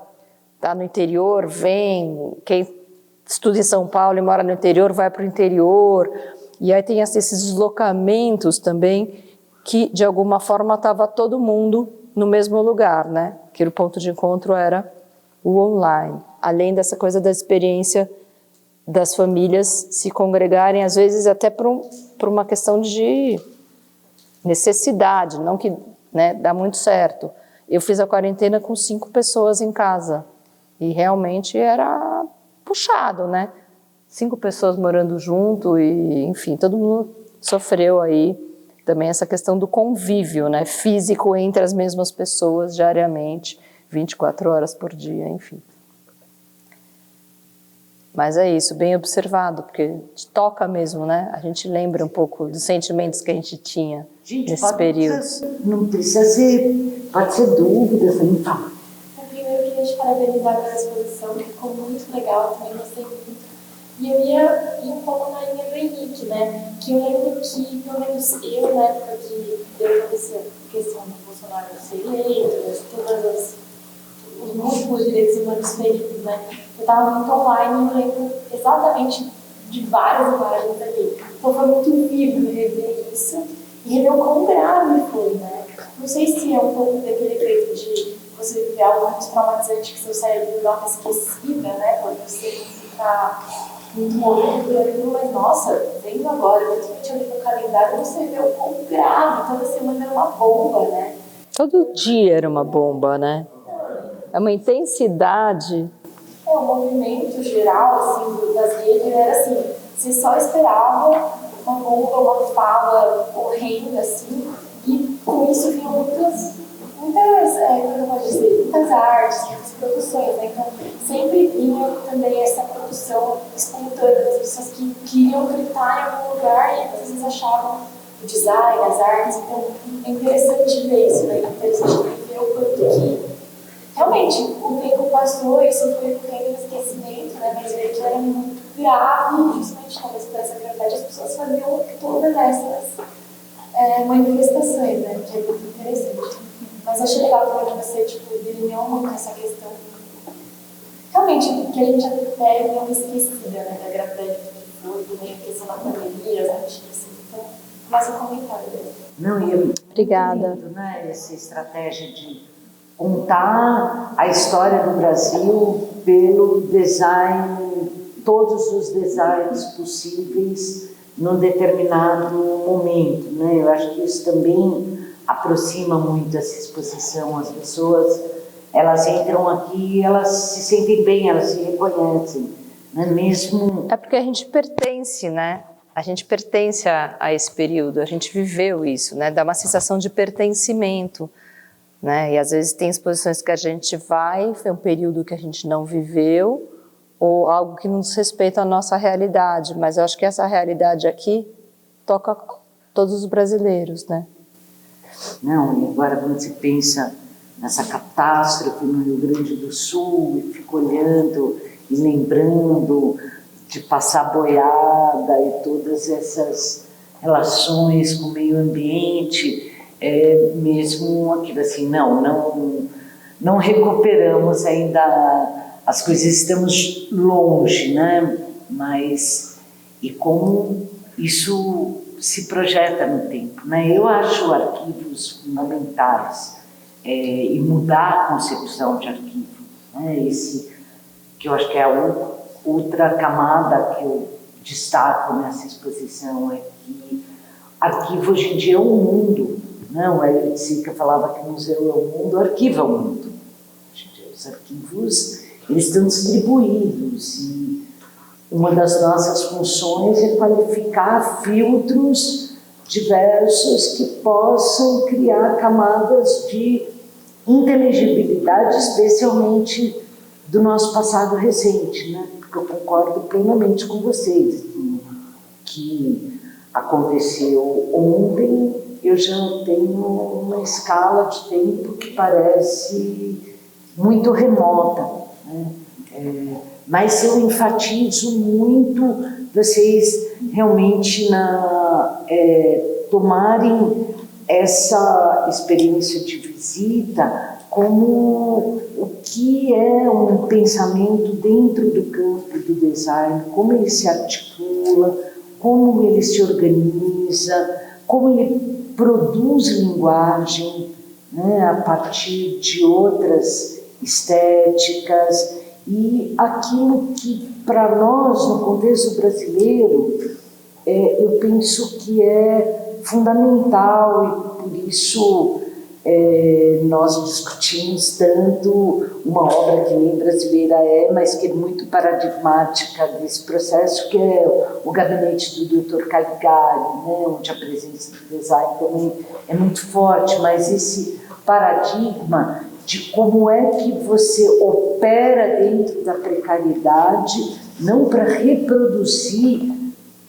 está no interior, vem. Quem estuda em São Paulo e mora no interior vai para o interior. E aí tem esses deslocamentos também que, de alguma forma, estava todo mundo no mesmo lugar, né? Que o ponto de encontro era o online. Além dessa coisa da experiência das famílias se congregarem, às vezes até por uma questão de necessidade, não que, né, dá muito certo. Eu fiz a quarentena com 5 pessoas em casa e realmente era puxado, né? 5 pessoas morando junto e, enfim, todo mundo sofreu aí também essa questão do convívio, né, físico entre as mesmas pessoas diariamente, 24 horas por dia, enfim. Mas é isso, bem observado, porque te toca mesmo, né? A gente lembra um pouco dos sentimentos que a gente tinha nesses períodos. Não precisa ser, pode ser dúvida, você não fala. Primeiro, eu queria te parabenizar pela exposição, que ficou muito legal, também gostei muito. E eu ia ir um pouco na linha do Henrique, né? Que eu lembro que, pelo menos eu, na época que deu toda essa questão do Bolsonaro ser eleito, os múltiplos direitos humanos feridos, né? Eu estava muito online e eu lembro exatamente de várias imagens ali. Então foi muito vivo rever isso e rever o quão grave foi, né? Não sei se é um pouco daquele efeito de você viver algo muito traumatizante que seu cérebro dá uma esquecida, né? Quando você fica muito movido por aquilo, mas nossa, vendo agora, principalmente ali no calendário, você vê o quão grave, toda semana era uma bomba, né? Todo dia era uma bomba, né? É uma intensidade. O movimento geral, assim, das redes era assim, você só esperava uma bomba, uma fala horrenda, assim, e com isso vinham muitas como eu posso dizer, muitas artes, muitas produções, né? Então sempre vinha também essa produção espontânea das pessoas que queriam gritar em algum lugar e às vezes achavam o design, as artes, então é interessante ver isso, né? É interessante ver o quanto que realmente o tempo passou, isso foi correndo no esquecimento, né? Mas ver que era muito grave, justamente talvez por essa gravidade, as pessoas faziam todas essas manifestações, né? Que é muito interessante. Mas achei legal também que você delineou muito essa questão. Realmente, que a gente até deu uma esquecida, né? Da gravidade que foi, também a questão da pandemia, as notícias. Então, mais um comentário dele. Não, e Obrigada. muito lindo, né? Essa estratégia de contar a história do Brasil pelo design, todos os designs possíveis num determinado momento, né? Eu acho que isso também aproxima muito essa exposição. As pessoas, elas entram aqui, elas se sentem bem, elas se reconhecem, né? Mesmo... É porque a gente pertence, né? A gente pertence a esse período, a gente viveu isso, né? Dá uma sensação de pertencimento, né? E às vezes tem exposições que a gente vai, foi um período que a gente não viveu, ou algo que não diz respeito à nossa realidade, mas eu acho que essa realidade aqui toca todos os brasileiros, né? Não, e agora quando você pensa nessa catástrofe no Rio Grande do Sul, e fica olhando e lembrando de passar boiada e todas essas relações com o meio ambiente, mesmo aquilo assim, não recuperamos ainda as coisas, estamos longe, né? Mas, e como isso se projeta no tempo, né? Eu acho arquivos fundamentais, e mudar a concepção de arquivo, né? Esse, que eu acho que é a outra camada que eu destaco nessa exposição, é que arquivo hoje em dia é um mundo, não? A Elitzica falava que o museu é o mundo, o arquivo é o mundo. Hoje em dia, os arquivos, eles estão distribuídos e uma das nossas funções é qualificar filtros diversos que possam criar camadas de inteligibilidade, especialmente do nosso passado recente, né? Porque eu concordo plenamente com vocês que aconteceu ontem, eu já tenho uma escala de tempo que parece muito remota, né? Mas eu enfatizo muito vocês realmente tomarem essa experiência de visita como o que é um pensamento dentro do campo do design, como ele se articula, como ele se organiza, como ele produz linguagem, né, a partir de outras estéticas, e aquilo que para nós, no contexto brasileiro, eu penso que é fundamental, e por isso nós discutimos tanto uma obra que nem brasileira mas que é muito paradigmática desse processo, que é o gabinete do Dr. Caligari, né, onde a presença do design também é muito forte, mas esse paradigma de como é que você opera dentro da precariedade, não para reproduzir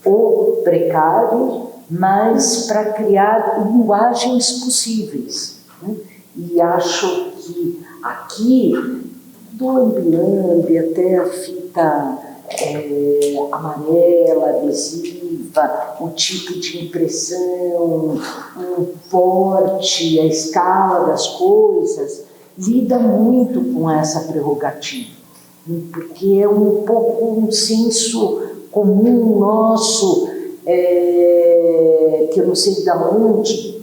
o precário, mas para criar linguagens possíveis, né? E acho que aqui, do ambiente até a fita amarela, adesiva, o tipo de impressão, o porte, a escala das coisas, lida muito com essa prerrogativa, porque é um pouco um senso comum nosso, que eu não sei de onde,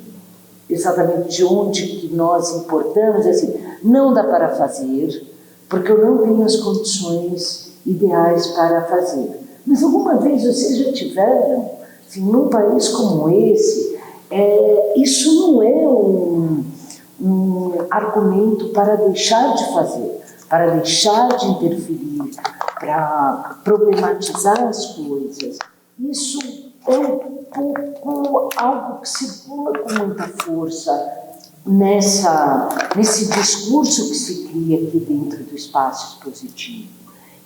exatamente de onde que nós importamos, assim, não dá para fazer, porque eu não tenho as condições ideais para fazer. Mas alguma vez vocês já tiveram, assim, num país como esse, isso não é um argumento para deixar de fazer, para deixar de interferir, para problematizar as coisas. Isso é um pouco algo que circula com muita força nesse discurso que se cria aqui dentro do espaço expositivo.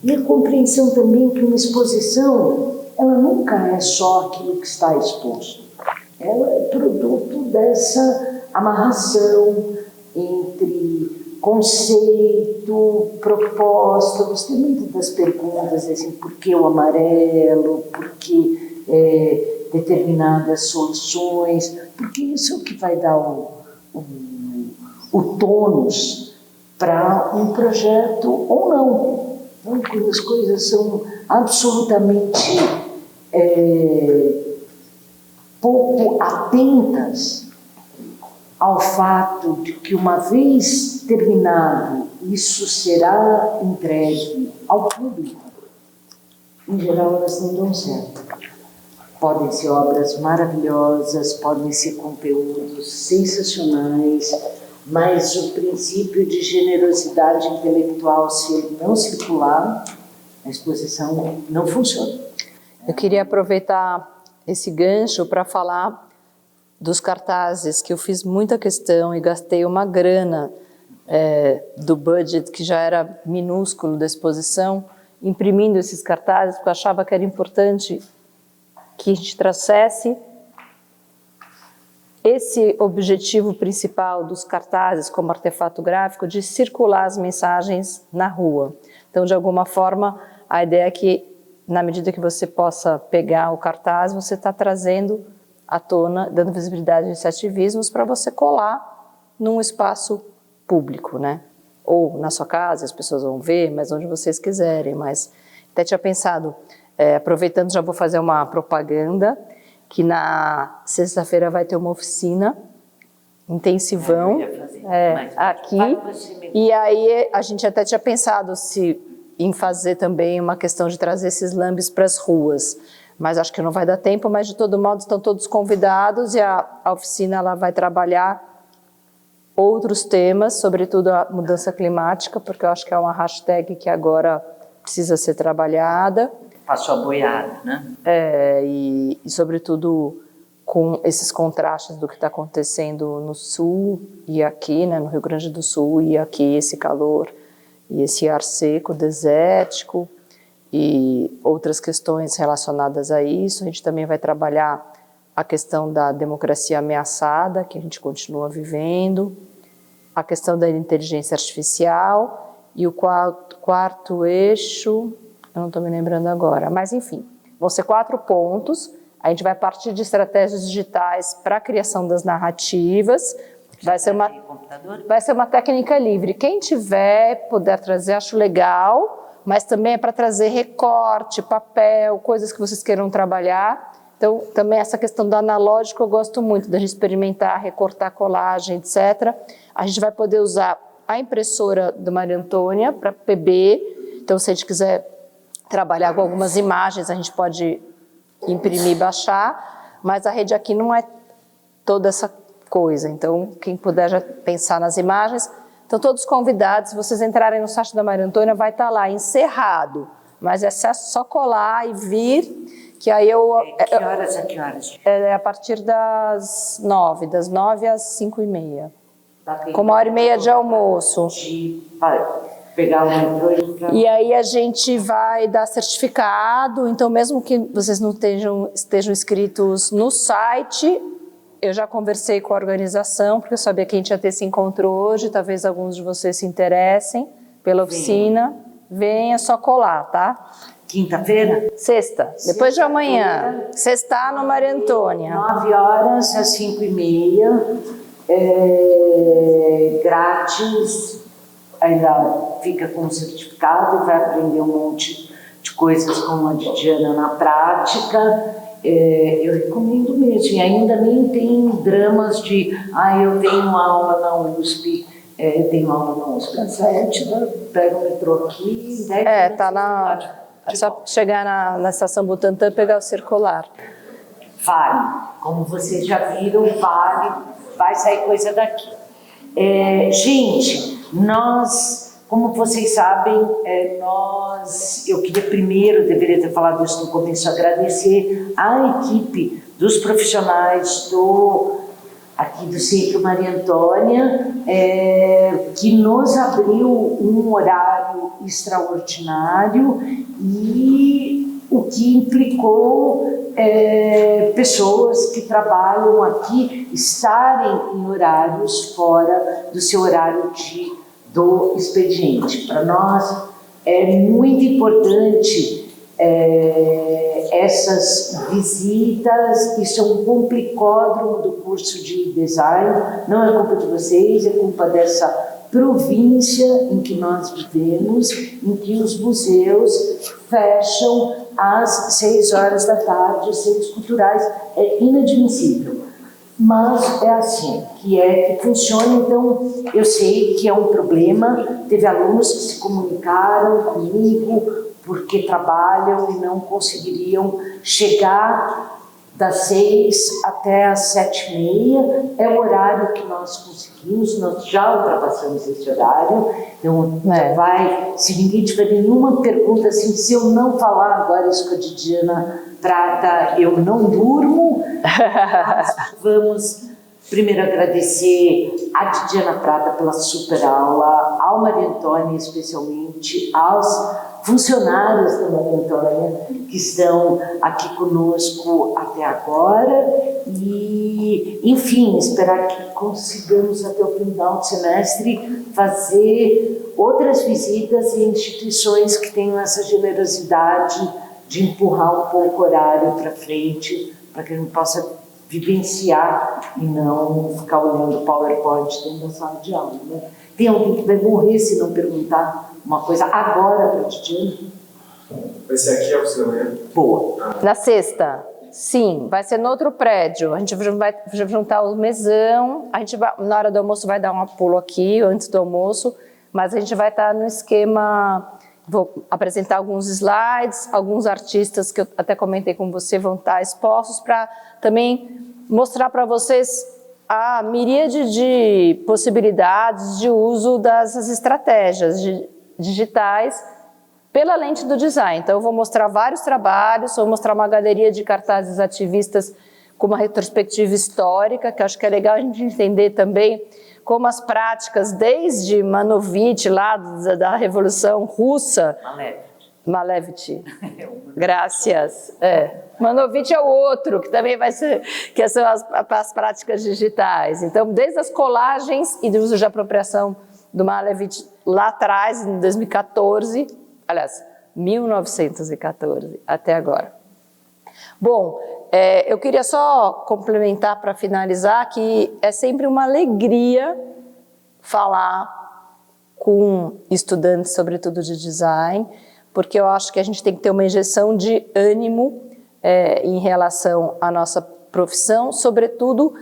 E a compreensão também que uma exposição, ela nunca é só aquilo que está exposto. Ela é produto dessa amarração entre conceito, proposta. Gostei muito das perguntas, assim, por que o amarelo, por que determinadas soluções, porque isso é o que vai dar o tônus para um projeto ou não. Então, quando as coisas são absolutamente pouco atentas ao fato de que, uma vez terminado, isso será entregue ao público, em geral elas não dão certo. Podem ser obras maravilhosas, podem ser conteúdos sensacionais, mas o princípio de generosidade intelectual, se ele não circular, a exposição não funciona. Eu queria aproveitar esse gancho para falar dos cartazes, que eu fiz muita questão e gastei uma grana do budget, que já era minúsculo da exposição, imprimindo esses cartazes, porque eu achava que era importante que a gente trouxesse esse objetivo principal dos cartazes como artefato gráfico, de circular as mensagens na rua. Então, de alguma forma, a ideia é que, na medida que você possa pegar o cartaz, você está trazendo à tona, dando visibilidade a esses ativismos para você colar num espaço público, né? Ou na sua casa, as pessoas vão ver, mas onde vocês quiserem. Mas até tinha pensado, aproveitando, já vou fazer uma propaganda, que na sexta-feira vai ter uma oficina intensivão aqui, e aí a gente até tinha pensado em fazer também uma questão de trazer esses lambes para as ruas, mas acho que não vai dar tempo, mas de todo modo estão todos convidados, e a oficina ela vai trabalhar outros temas, sobretudo a mudança climática, porque eu acho que é uma hashtag que agora precisa ser trabalhada. Passou a boiada, né? E sobretudo com esses contrastes do que está acontecendo no sul e aqui, né, no Rio Grande do Sul, e aqui esse calor e esse ar seco, desértico, e outras questões relacionadas a isso. A gente também vai trabalhar a questão da democracia ameaçada, que a gente continua vivendo, a questão da inteligência artificial, e o quarto eixo, eu não estou me lembrando agora, mas enfim, vão ser 4 pontos. A gente vai partir de estratégias digitais para a criação das narrativas. Vai ser uma técnica livre. Quem tiver, puder trazer, acho legal, mas também é para trazer recorte, papel, coisas que vocês queiram trabalhar. Então, também essa questão do analógico eu gosto muito, da gente experimentar, recortar, colagem, etc. A gente vai poder usar a impressora do Maria Antônia para PB. Então, se a gente quiser trabalhar com algumas imagens, a gente pode imprimir e baixar, mas a rede aqui não é toda essa coisa. Então, quem puder já pensar nas imagens, estão todos convidados. Se vocês entrarem no site da Maria Antônia, vai estar lá, encerrado, mas é só colar e vir, que aí eu... Que horas a que horas? A partir das 9 às 5h30. Com 1h30 de almoço. Pegar um metrô e aí a gente vai dar certificado, então mesmo que vocês não estejam inscritos no site, eu já conversei com a organização, porque eu sabia que a gente ia ter esse encontro hoje, talvez alguns de vocês se interessem pela oficina. Venha, só colar, tá? Quinta-feira? Sexta, depois de amanhã. Sexta no Maria Antônia. 9 horas às 5h30. grátis, ainda fica com certificado, vai aprender um monte de coisas como a de Diana na prática. Eu recomendo mesmo, e ainda nem tem dramas de eu tenho aula na USP, tenho aula na USP às 7, pega o metrô aqui, 10 tá na... É só chegar na estação Butantã e pegar o circular. Vale, como vocês já viram, vale, vai sair coisa daqui. Gente, nós, como vocês sabem, eu queria primeiro, deveria ter falado isso no começo, agradecer à equipe dos profissionais aqui do Centro Maria Antônia, que nos abriu um horário extraordinário e o que implicou pessoas que trabalham aqui estarem em horários fora do seu horário do expediente. Para nós é muito importante essas visitas. Isso é um complicódromo do curso de design, não é culpa de vocês, é culpa dessa província em que nós vivemos, em que os museus fecham às 6 horas da tarde, os centros culturais. É inadmissível, mas é assim que funciona. Então eu sei que é um problema. Teve alunos que se comunicaram comigo porque trabalham e não conseguiriam chegar das 6 até as 7h30, é o horário que nós conseguimos, nós já ultrapassamos esse horário. Então, se ninguém tiver nenhuma pergunta, assim, se eu não falar agora isso com a Didiana Prata, eu não durmo. Vamos primeiro agradecer a Didiana Prata pela super aula, ao Maria Antônia especialmente, aos funcionários da Maria Antônia que estão aqui conosco até agora e, enfim, esperar que consigamos até o final do semestre fazer outras visitas em instituições que tenham essa generosidade de empurrar um pouco o horário para frente, para que a gente possa vivenciar e não ficar olhando o PowerPoint dentro da sala de aula, né? Tem alguém que vai morrer se não perguntar uma coisa agora para a Didiana? Vai ser aqui a oficina da manhã? Boa. Na sexta? Sim, vai ser no outro prédio. A gente vai juntar o mesão, a gente vai, na hora do almoço vai dar um pulo aqui, antes do almoço, mas a gente vai estar no esquema, vou apresentar alguns slides, alguns artistas que eu até comentei com você vão estar expostos para também mostrar para vocês a miríade de possibilidades de uso dessas estratégias digitais pela lente do design. Então eu vou mostrar vários trabalhos, vou mostrar uma galeria de cartazes ativistas com uma retrospectiva histórica, que eu acho que é legal a gente entender também como as práticas, desde Manovitch, lá da Revolução Russa... Malevich. Graças. Manovitch é o outro, que também vai ser, que são as práticas digitais. Então, desde as colagens e do uso de apropriação do Malevich lá atrás, em 2014, aliás, 1914, até agora. Bom, eu queria só complementar para finalizar que é sempre uma alegria falar com estudantes, sobretudo de design, porque eu acho que a gente tem que ter uma injeção de ânimo em relação à nossa profissão, sobretudo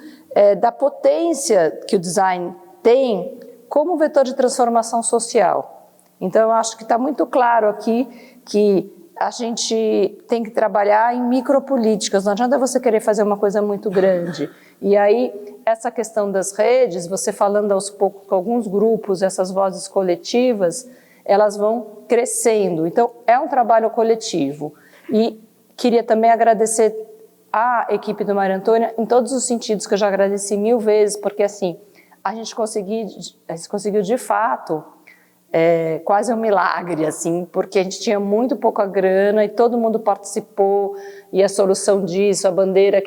da potência que o design tem como vetor de transformação social. Então eu acho que está muito claro aqui que a gente tem que trabalhar em micropolíticas, não adianta você querer fazer uma coisa muito grande. E aí, essa questão das redes, você falando aos poucos com alguns grupos, essas vozes coletivas, elas vão crescendo. Então, é um trabalho coletivo. E queria também agradecer à equipe do Maria Antônia em todos os sentidos, que eu já agradeci 1000 vezes, porque assim, a gente conseguiu de fato, quase um milagre, assim, porque a gente tinha muito pouca grana e todo mundo participou, e a solução disso, a bandeira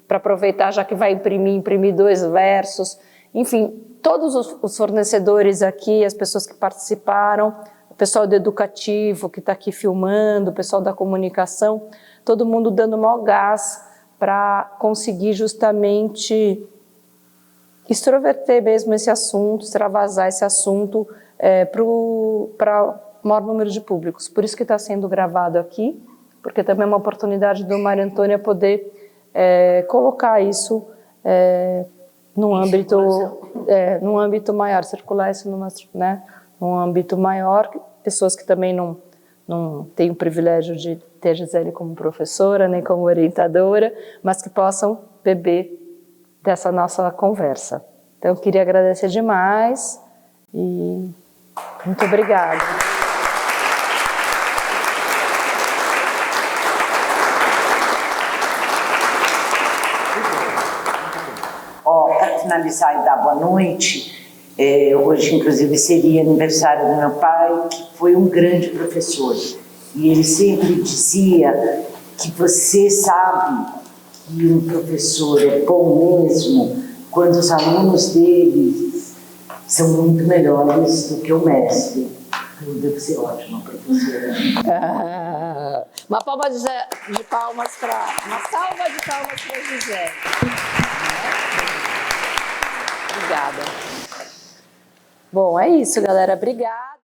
para aproveitar, já que vai imprimir 2 versos, enfim, todos os fornecedores aqui, as pessoas que participaram, o pessoal do educativo que está aqui filmando, o pessoal da comunicação, todo mundo dando maior gás para conseguir justamente extroverter mesmo esse assunto, extravasar esse assunto para o maior número de públicos. Por isso que está sendo gravado aqui, porque também é uma oportunidade do Maria Antônia poder colocar isso num âmbito maior, circular isso num âmbito maior, pessoas que também não têm o privilégio de ter a Gisele como professora, nem como orientadora, mas que possam beber dessa nossa conversa. Então, eu queria agradecer demais e muito obrigada. Para finalizar e dar boa noite, hoje, inclusive, seria aniversário do meu pai, que foi um grande professor. E ele sempre dizia que você sabe que um professor é bom mesmo quando os alunos dele são muito melhores do que o mestre. Eu devo ser ótima professora. Uma salva de palmas para Gisele. Obrigada. Bom, é isso, galera. Obrigada.